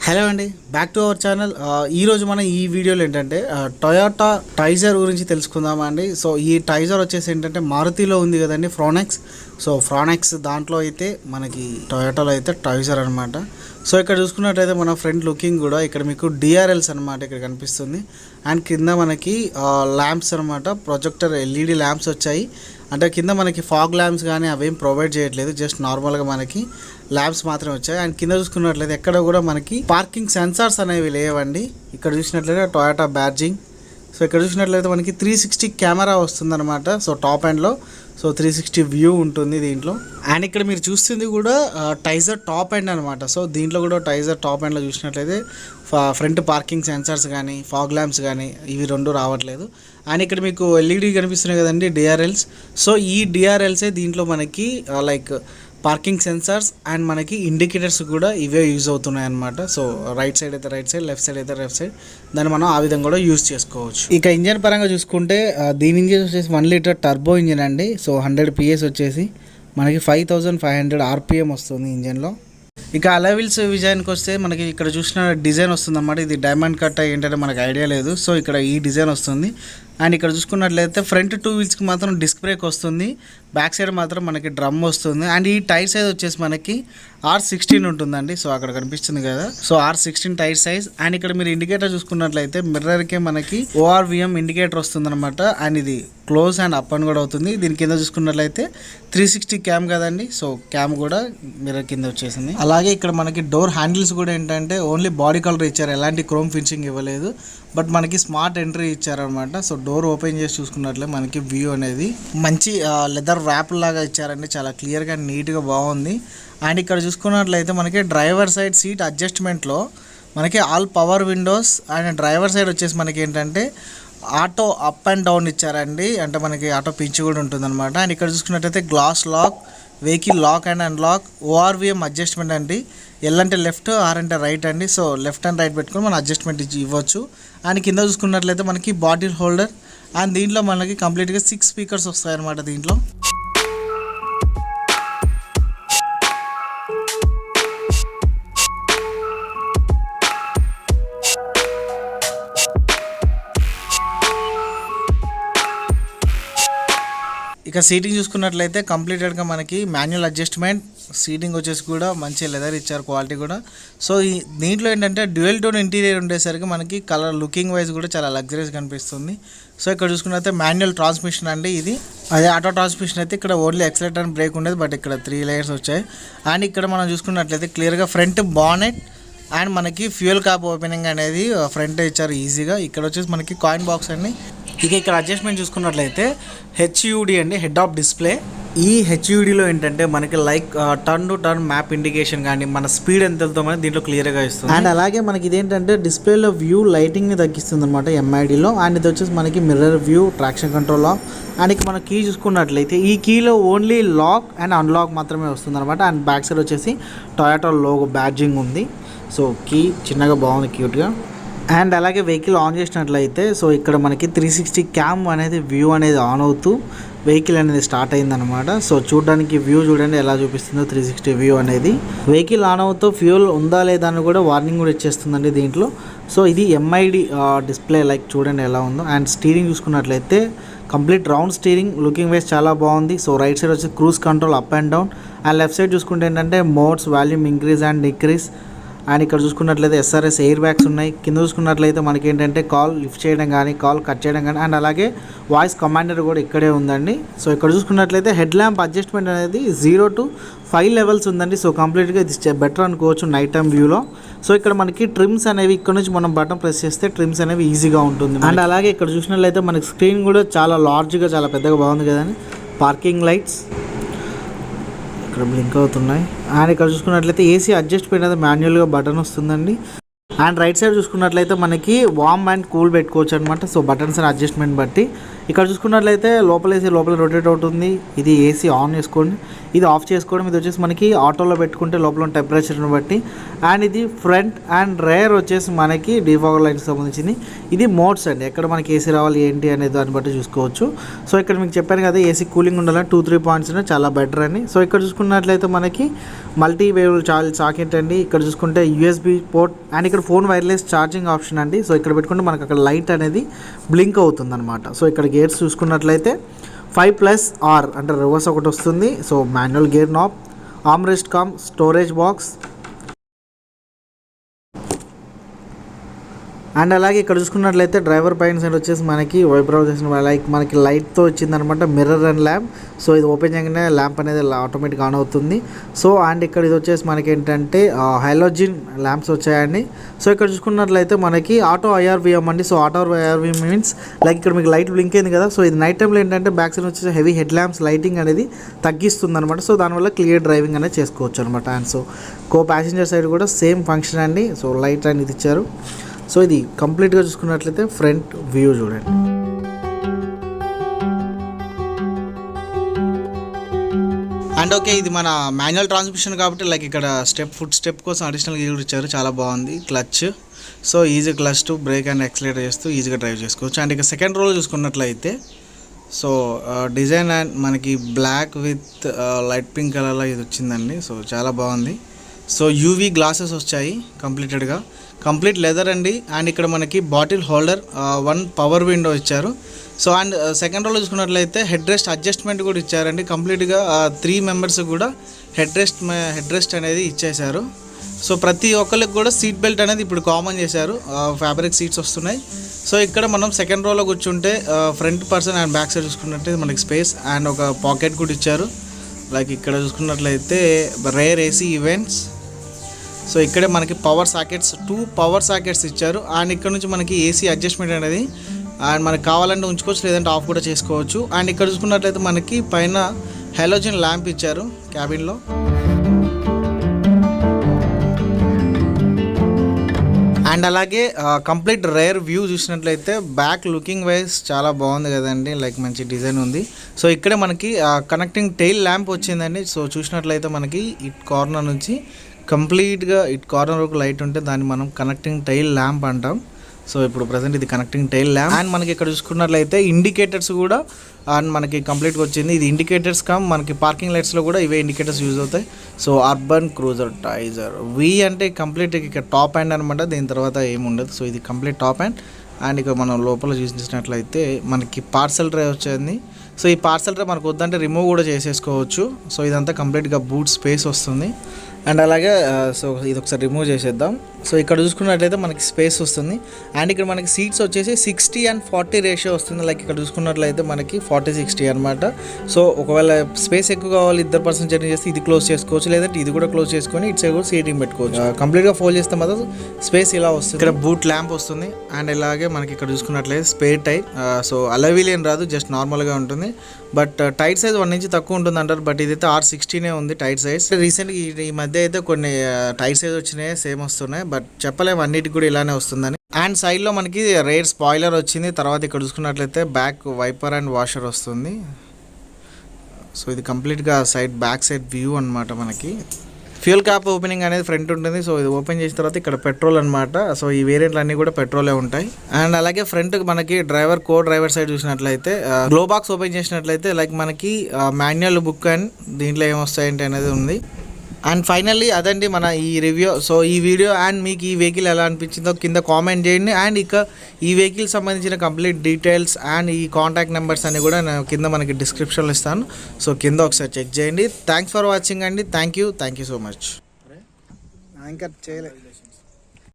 Hello అండి, back to our channel. ఈరోజు మనం ఈ వీడియోలో ఏంటంటే టొయోటా టైజర్ గురించి తెలుసుకుందామా అండి. సో ఈ టైజర్ వచ్చేసి ఏంటంటే మారుతిలో ఉంది కదండి, ఫ్రానెక్స్. సో ఫ్రానెక్స్ దాంట్లో అయితే మనకి టొయోటాలో అయితే టైజర్ అనమాట. సో ఇక్కడ చూసుకున్నట్టయితే మన ఫ్రంట్ లుకింగ్ కూడా ఇక్కడ మీకు డిఆర్ఎల్స్ అనమాట ఇక్కడ కనిపిస్తుంది. అండ్ కింద మనకి ల్యాంప్స్ అనమాట, ప్రొజెక్టర్ ఎల్ఈడి ల్యాంప్స్ వచ్చాయి. అంటే కింద మనకి ఫాగ్ ల్యాంప్స్ కానీ అవేం ప్రొవైడ్ చేయట్లేదు, జస్ట్ నార్మల్గా మనకి ల్యాంప్స్ మాత్రమే వచ్చాయి. అండ్ కింద చూసుకున్నట్లయితే ఎక్కడ కూడా మనకి పార్కింగ్ సెన్సార్స్ అనేవి లేవండి. ఇక్కడ చూసినట్లయితే టొయోటా బ్యాడ్జింగ్. సో ఇక్కడ చూసినట్లయితే మనకి 360 కెమెరా వస్తుందన్నమాట. సో టాప్ ఎండ్లో 360 వ్యూ ఉంటుంది దీంట్లో. అండ్ ఇక్కడ మీరు చూస్తుంది కూడా టైజర్ టాప్ ఎండ్ అనమాట. సో దీంట్లో కూడా టైజర్ టాప్ ఎండ్లో చూసినట్లయితే ఫ్రంట్ పార్కింగ్ సెన్సార్స్ కానీ ఫాగ్ ల్యాంప్స్ కానీ ఇవి రెండు రావట్లేదు. అండ్ ఇక్కడ మీకు ఎల్ఈడి కనిపిస్తున్నాయి కదండి, డిఆర్ఎల్స్. సో ఈ డిఆర్ఎల్సే దీంట్లో మనకి లైక్ పార్కింగ్ సెన్సార్స్ అండ్ మనకి ఇండికేటర్స్ కూడా ఇవే యూజ్ అవుతున్నాయి అనమాట. సో రైట్ సైడ్ అయితే రైట్ సైడ్, లెఫ్ట్ సైడ్ అయితే లెఫ్ట్ సైడ్, దాన్ని మనం ఆ విధంగా కూడా యూజ్ చేసుకోవచ్చు. ఇక ఇంజన్ పరంగా చూసుకుంటే దీని ఇంజిన్ వచ్చేసి 1 లీటర్ టర్బో ఇంజిన్ అండి. సో 100 PS వచ్చేసి మనకి 5500 RPM వస్తుంది ఇంజన్లో. ఇక అలవిల్స్ విజయానికి వస్తే మనకి ఇక్కడ చూసిన డిజైన్ వస్తుంది అన్నమాట. ఇది డైమండ్ కట్ ఏంటంటే మనకు ఐడియా లేదు. సో ఇక్కడ ఈ డిజైన్ వస్తుంది. అండ్ ఇక్కడ చూసుకున్నట్లయితే ఫ్రంట్ 2 వీల్స్కి మాత్రం డిస్క్ బ్రేక్ వస్తుంది, బ్యాక్ సైడ్ మాత్రం మనకి డ్రమ్ వస్తుంది. అండ్ ఈ టైర్ సైజ్ వచ్చేసి మనకి R16 ఉంటుందండి. సో అక్కడ కనిపిస్తుంది కదా, so R16 tyre size. And ఇక్కడ మీరు ఇండికేటర్ చూసుకున్నట్లయితే మిర్రర్కే మనకి ORVM ఇండికేటర్ వస్తుంది అనమాట. అండ్ ఇది క్లోజ్ అండ్ అప్ అండ్ కూడా అవుతుంది. దీని కింద చూసుకున్నట్లయితే 360 క్యామ్ కదండి. సో క్యామ్ కూడా మిర్రర్ కింద వచ్చేసింది. అలాగే ఇక్కడ మనకి డోర్ హ్యాండిల్స్ కూడా ఏంటంటే ఓన్లీ బాడీ కలర్ ఇచ్చారు, ఎలాంటి క్రోమ్ ఫినిషింగ్ ఇవ్వలేదు. బట్ మనకి స్మార్ట్ ఎంట్రీ ఇచ్చారనమాట. సో డోర్ ఓపెన్ చేసి చూసుకున్నట్లే మనకి వ్యూ అనేది మంచి లెదర్ ర్యాప్ లాగా ఇచ్చారండి, చాలా క్లియర్గా నీట్గా బాగుంది. అండ్ ఇక్కడ చూసుకున్నట్లయితే మనకి డ్రైవర్ సైడ్ సీట్ అడ్జస్ట్మెంట్లో మనకి all power Windows. And driver side వచ్చేసి మనకి ఏంటంటే ఆటో అప్ అండ్ డౌన్ ఇచ్చారండి, అంటే మనకి ఆటో పించ్ కూడా ఉంటుందన్నమాట. అండ్ ఇక్కడ చూసుకున్నట్లయితే glass lock, vehicle lock and unlock, ORVM adjustment అండి. ఎల్ అంటే లెఫ్ట్, ఆర్ అంటే రైట్ అండి. సో లెఫ్ట్ అండ్ రైట్ పెట్టుకొని మనం అడ్జస్ట్మెంట్ ఇవ్వచ్చు. అండ్ కింద చూసుకున్నట్లయితే మనకి బాటిల్ హోల్డర్. అండ్ దీంట్లో మనకి కంప్లీట్గా 6 స్పీకర్స్ వస్తాయన్నమాట దీంట్లో. ఇక సీటింగ్ చూసుకున్నట్లయితే కంప్లీటెడ్గా మనకి మాన్యువల్ అడ్జస్ట్మెంట్. సీటింగ్ వచ్చేసి కూడా మంచి లెదర్ ఇచ్చారు, క్వాలిటీ కూడా. సో దీంట్లో ఏంటంటే డ్యూయల్ టోన్ ఇంటీరియర్ ఉండేసరికి మనకి కలర్ లుకింగ్ వైజ్ కూడా చాలా లగ్జరీస్ కనిపిస్తుంది. సో ఇక్కడ చూసుకున్నట్లయితే మాన్యువల్ ట్రాన్స్మిషన్ అండి ఇది. అదే ఆటో ట్రాన్స్మిషన్ అయితే ఇక్కడ ఓన్లీ ఎక్సలేటర్ అండ్ బ్రేక్ ఉండేది, బట్ ఇక్కడ 3 లేయర్స్ వచ్చాయి. అండ్ ఇక్కడ మనం చూసుకున్నట్లయితే క్లియర్గా ఫ్రంట్ బానెట్ అండ్ మనకి ఫ్యూయల్ క్యాప్ ఓపెనింగ్ అనేది ఫ్రంట్ ఇచ్చారు ఈజీగా. ఇక్కడ వచ్చేసి మనకి కాయిన్ బాక్స్ అండి. ఇక ఇక్కడ అడ్జస్ట్మెంట్ చూసుకున్నట్లయితే HUD అండి, హెడ్ ఆఫ్ డిస్ప్లే. ఈ HUDలో ఏంటంటే మనకి like turn to turn map indication కానీ మన స్పీడ్ ఎంత వెళ్తామని దీంట్లో క్లియర్గా ఇస్తుంది. అండ్ అలాగే మనకి ఇదేంటంటే డిస్ప్లేలో వ్యూ లైటింగ్ని తగ్గిస్తుంది అనమాట MIDలో. అండ్ ఇది వచ్చేసి మనకి mirror view, traction control lock. And ఇక మన కీ చూసుకున్నట్లయితే ఈ కీలో ఓన్లీ లాక్ అండ్ అన్లాక్ మాత్రమే వస్తుంది అనమాట. అండ్ బ్యాక్ సైడ్ వచ్చేసి టొయోటా లోగో బ్యాడ్జింగ్ ఉంది. సో కీ చిన్నగా బాగుంది, క్యూట్గా. అండ్ అలాగే వెహికల్ ఆన్ చేసినట్లయితే సో ఇక్కడ మనకి 360 క్యామ్ అనేది వ్యూ అనేది ఆన్ అవుతూ వెహికల్ అనేది స్టార్ట్ అయిందనమాట. సో చూడడానికి వ్యూ చూడండి ఎలా చూపిస్తుందో 360 వ్యూ అనేది. వెహికల్ ఆన్ అవుతూ ఫ్యూల్ ఉందా లేదా అని కూడా వార్నింగ్ కూడా ఇచ్చేస్తుందండి దీంట్లో. సో ఇది MID డిస్ప్లే, లైక్ చూడండి ఎలా ఉందో. అండ్ స్టీరింగ్ చూసుకున్నట్లయితే complete round steering, looking wise చాలా బాగుంది. సో రైట్ సైడ్ వచ్చి cruise control up and down. And left side చూసుకుంటే ఏంటంటే modes, volume increase and decrease. And ఇక్కడ చూసుకున్నట్లయితే SRS ఎయిర్ బ్యాగ్స్ ఉన్నాయి. కింద చూసుకున్నట్లయితే మనకి ఏంటంటే కాల్ లిఫ్ట్ చేయడం కానీ కాల్ కట్ చేయడం కానీ, అండ్ అలాగే వాయిస్ కమాండర్ కూడా ఇక్కడే ఉందండి. సో ఇక్కడ చూసుకున్నట్లయితే హెడ్ ల్యాంప్ అడ్జస్ట్మెంట్ అనేది 0 to 5 లెవెల్స్ ఉందండి. సో కంప్లీట్గా ఇది బెటర్ అనుకోవచ్చు నైట్ టైం వ్యూలో. సో ఇక్కడ మనకి ట్రిమ్స్ అనేవి ఇక్కడ నుంచి మనం బటన్ ప్రెస్ చేస్తే ట్రిమ్స్ అనేవి ఈజీగా ఉంటుంది. అండ్ అలాగే ఇక్కడ చూసినట్లయితే మనకి స్క్రీన్ కూడా చాలా లార్జ్గా, చాలా పెద్దగా బాగుంది కదండి. పార్కింగ్ లైట్స్ ఇక్కడ బ్లింక్ అవుతున్నాయి. అండ్ ఇక్కడ చూసుకున్నట్లయితే AC అడ్జస్ట్మెంట్ అనేది మాన్యువల్గా బటన్ వస్తుందండి. అండ్ రైట్ సైడ్ చూసుకున్నట్లయితే మనకి వార్మ్ అండ్ కూల్ పెట్టుకోవచ్చు అనమాట. సో బటన్స్ అండ్ అడ్జస్ట్మెంట్ బట్టి. ఇక్కడ చూసుకున్నట్లయితే లోపల AC లోపల రొటేట్ అవుతుంది. ఇది AC ఆన్ చేసుకోండి. ఇది ఆఫ్ చేసుకోవడం. ఇది వచ్చేసి మనకి ఆటోలో పెట్టుకుంటే లోపల టెంపరేచర్ని బట్టి. అండ్ ఇది ఫ్రంట్ అండ్ రేర్ వచ్చేసి మనకి డిఫాగర్ లైట్కి సంబంధించింది. ఇది మోడ్స్ అండి, ఎక్కడ మనకి ఏసీ రావాలి ఏంటి అనేది దాన్ని బట్టి చూసుకోవచ్చు. సో ఇక్కడ మీకు చెప్పాను కదా ఏసీ కూలింగ్ ఉండాలని 2-3 పాయింట్స్ చాలా బెటర్ అని. సో ఇక్కడ చూసుకున్నట్లయితే మనకి మల్టీ వేవ్ సాకెట్ అండి. ఇక్కడ చూసుకుంటే యూఎస్బి పోర్ట్ అండ్ ఇక్కడ ఫోన్ వైర్లెస్ ఛార్జింగ్ ఆప్షన్ అండి. సో ఇక్కడ పెట్టుకుంటే మనకి అక్కడ లైట్ అనేది బ్లింక్ అవుతుంది అనమాట. సో ఇక్కడ గేర్స్ చూసుకున్నట్లయితే 5+R అంటే రివర్స్ ఒకటి వస్తుంది. So manual gear knob, armrest cum storage box. And అలాగే ఇక్కడ చూసుకున్నట్లయితే డ్రైవర్ పైన సైడ్ వచ్చేసి మనకి వైబ్రేట్ చేసిన లైక్ మనకి లైట్తో వచ్చిందనమాట, మిర్రర్ అండ్ ల్యాంప్. సో ఇది ఓపెన్ చేయగానే ల్యాంప్ అనేది ఆటోమేటిక్ ఆన్ అవుతుంది. సో అండ్ ఇక్కడ ఇది వచ్చేసి మనకి ఏంటంటే హైలోజిన్ ల్యాంప్స్ వచ్చాయండి. సో ఇక్కడ చూసుకున్నట్లయితే మనకి ఆటో IRVM అండి. So auto IRVM means like ఇక్కడ మీకు లైట్ బ్లింక్ అయింది కదా. సో ఇది నైట్ టైంలో ఏంటంటే బ్యాక్ సైడ్ వచ్చేసి హెవీ హెడ్ ల్యాంప్స్ లైటింగ్ అనేది తగ్గిస్తుంది అనమాట. సో దానివల్ల క్లియర్ డ్రైవింగ్ అనేది చేసుకోవచ్చు అనమాట. అండ్ సో ప్యాసింజర్ సైడ్ కూడా సేమ్ ఫంక్షన్ అండి. సో లైట్ అనేది ఇచ్చారు. సో ఇది కంప్లీట్గా చూసుకున్నట్లయితే ఫ్రంట్ వ్యూ చూడండి. అండ్ ఓకే, ఇది మన మాన్యువల్ ట్రాన్స్మిషన్ కాబట్టి లైక్ ఇక్కడ ఫుట్ స్టెప్ కోసం అడిషనల్ గేర్ ఇచ్చారు, చాలా బాగుంది. Clutch, so easy clutch to break and accelerator చేస్తూ ఈజీగా డ్రైవ్ చేసుకోవచ్చు. అండ్ ఇక సెకండ్ రోల్ చూసుకున్నట్లయితే సో డిజైన్ అండ్ మనకి బ్లాక్ విత్ లైట్ పింక్ కలర్లో ఇది వచ్చిందండి. సో చాలా బాగుంది. సో UV గ్లాసెస్ వచ్చాయి కంప్లీటెడ్గా, కంప్లీట్ లెదర్ అండి. అండ్ ఇక్కడ మనకి బాటిల్ హోల్డర్, 1 పవర్ విండో ఇచ్చారు. సో అండ్ సెకండ్ రోలో చూసుకున్నట్లయితే హెడ్ రెస్ట్ అడ్జస్ట్మెంట్ కూడా ఇచ్చారండి. కంప్లీట్గా 3 మెంబర్స్ కూడా హెడ్ రెస్ట్ అనేది ఇచ్చేశారు. సో ప్రతి ఒక్కరికి కూడా సీట్ బెల్ట్ అనేది ఇప్పుడు కామన్ చేశారు, ఫ్యాబ్రిక్ సీట్స్ వస్తున్నాయి. సో ఇక్కడ మనం సెకండ్ రోలో కూర్చుంటే front person and back side చూసుకున్నట్లయితే మనకి స్పేస్ అండ్ ఒక పాకెట్ కూడా ఇచ్చారు. లైక్ ఇక్కడ చూసుకున్నట్లయితే రేర్ AC ఈవెంట్స్. సో ఇక్కడే మనకి పవర్ సాకెట్స్ 2 పవర్ సాకెట్స్ ఇచ్చారు. అండ్ ఇక్కడ నుంచి మనకి AC అడ్జస్ట్మెంట్ అనేది అండ్ మనకి కావాలంటే ఉంచుకోవచ్చు, లేదంటే ఆఫ్ కూడా చేసుకోవచ్చు. అండ్ ఇక్కడ చూసుకున్నట్లయితే మనకి పైన హైలోజన్ ల్యాంప్ ఇచ్చారు క్యాబిన్లో. అండ్ అలాగే కంప్లీట్ రేర్ వ్యూ చూసినట్లయితే బ్యాక్ లుకింగ్ వైజ్ చాలా బాగుంది కదండి, లైక్ మంచి డిజైన్ ఉంది. సో ఇక్కడే మనకి కనెక్టింగ్ టెయిల్ ల్యాంప్ వచ్చిందండి. సో చూసినట్లయితే మనకి ఇట్ కార్నర్ నుంచి కంప్లీట్గా ఇట్ కార్నర్ వరకు లైట్ ఉంటే దాన్ని మనం కనెక్టింగ్ టైల్ ల్యాంప్ అంటాం. సో ఇప్పుడు ప్రజెంట్ ఇది కనెక్టింగ్ టైల్ ల్యాంప్. అండ్ మనకి ఇక్కడ చూసుకున్నట్లయితే ఇండికేటర్స్ కూడా అండ్ మనకి కంప్లీట్గా వచ్చింది. ఇది ఇండికేటర్స్ మనకి పార్కింగ్ లైట్స్లో కూడా ఇవే ఇండికేటర్స్ యూజ్ అవుతాయి. So urban cruiser Taisor V అంటే కంప్లీట్ ఇక్కడ టాప్ హ్యాండ్ అనమాట, దీని తర్వాత ఏమి ఉండదు. సో ఇది కంప్లీట్ టాప్ హ్యాండ్. అండ్ ఇక మనం లోపల చూసినట్లయితే మనకి పార్సల్ ట్రే వచ్చింది. సో ఈ పార్సల్ ట్రే మనకు వద్దంటే రిమూవ్ కూడా చేసేసుకోవచ్చు. సో ఇదంతా కంప్లీట్గా బూట్ స్పేస్ వస్తుంది. అండ్ అలాగే సో ఇది ఒకసారి రిమూవ్ చేసేద్దాం. సో ఇక్కడ చూసుకున్నట్లయితే మనకి స్పేస్ వస్తుంది. అండ్ ఇక్కడ మనకి సీట్స్ వచ్చేసి 60:40 రేషియో వస్తుంది. లైక్ ఇక్కడ చూసుకున్నట్లయితే మనకి 40-60 అనమాట. సో ఒకవేళ స్పేస్ ఎక్కువ కావాలి, 2 పర్సన్ జర్నీ చేస్తే ఇది క్లోజ్ చేసుకోవచ్చు, లేదంటే ఇది కూడా క్లోజ్ చేసుకొని ఇటు సైడ్ కూడా సీటింగ్ పెట్టుకోవచ్చు. కంప్లీట్గా ఫోల్డ్ చేస్తే మాత్రం స్పేస్ ఇలా వస్తుంది. ఇక్కడ బూట్ ల్యాంప్ వస్తుంది. అండ్ ఇలాగే మనకి ఇక్కడ చూసుకున్నట్లయితే స్పేర్ టైర్. సో అలవీలియన్ రాదు, జస్ట్ నార్మల్గా ఉంటుంది. బట్ టైర్ సైజ్ 1 ఇంచ్ తక్కువ ఉంటుంది అంటారు, బట్ ఇదైతే R16 ఉంది టైర్ సైజ్. రీసెంట్గా ఈ మధ్య అయితే కొన్ని టైర్ సైజ్ వచ్చినాయి, సేమ్ వస్తున్నాయి, బట్ చెప్పలేము అన్నిటికి కూడా ఇలానే వస్తుందని. అండ్ సైడ్లో మనకి రేర్ స్పాయిలర్ వచ్చింది. తర్వాత ఇక్కడ చూసుకున్నట్లయితే బ్యాక్ వైపర్ అండ్ వాషర్ వస్తుంది. సో ఇది కంప్లీట్గా బ్యాక్ సైడ్ వ్యూ అనమాట. మనకి ఫ్యూల్ క్యాప్ ఓపెనింగ్ అనేది ఫ్రంట్ ఉంటుంది. సో ఇది ఓపెన్ చేసిన తర్వాత ఇక్కడ పెట్రోల్ అనమాట. సో ఈ వేరియంట్లు అన్నీ కూడా పెట్రోలే ఉంటాయి. అండ్ అలాగే ఫ్రంట్ మనకి డ్రైవర్ సైడ్ చూసినట్లయితే గ్లో బాక్స్ ఓపెన్ చేసినట్లయితే లైక్ మనకి మాన్యువల్ బుక్ అండ్ దీంట్లో ఏమొస్తాయంటే అనేది ఉంది. అండ్ ఫైనల్లీ అదండి మన ఈ రివ్యూ. సో ఈ వీడియో అండ్ మీకు ఈ వెహికల్ ఎలా అనిపించిందో కింద కామెంట్ చేయండి. అండ్ ఇక ఈ వెహికల్ సంబంధించిన కంప్లీట్ డీటెయిల్స్ అండ్ ఈ కాంటాక్ట్ నెంబర్స్ అన్ని కూడా నేను కింద మనకి డిస్క్రిప్షన్లో ఇస్తాను. సో కింద ఒకసారి చెక్ చేయండి. థ్యాంక్స్ ఫర్ వాచింగ్ అండి. Thank you so much. ఇంకా చేయలేదు.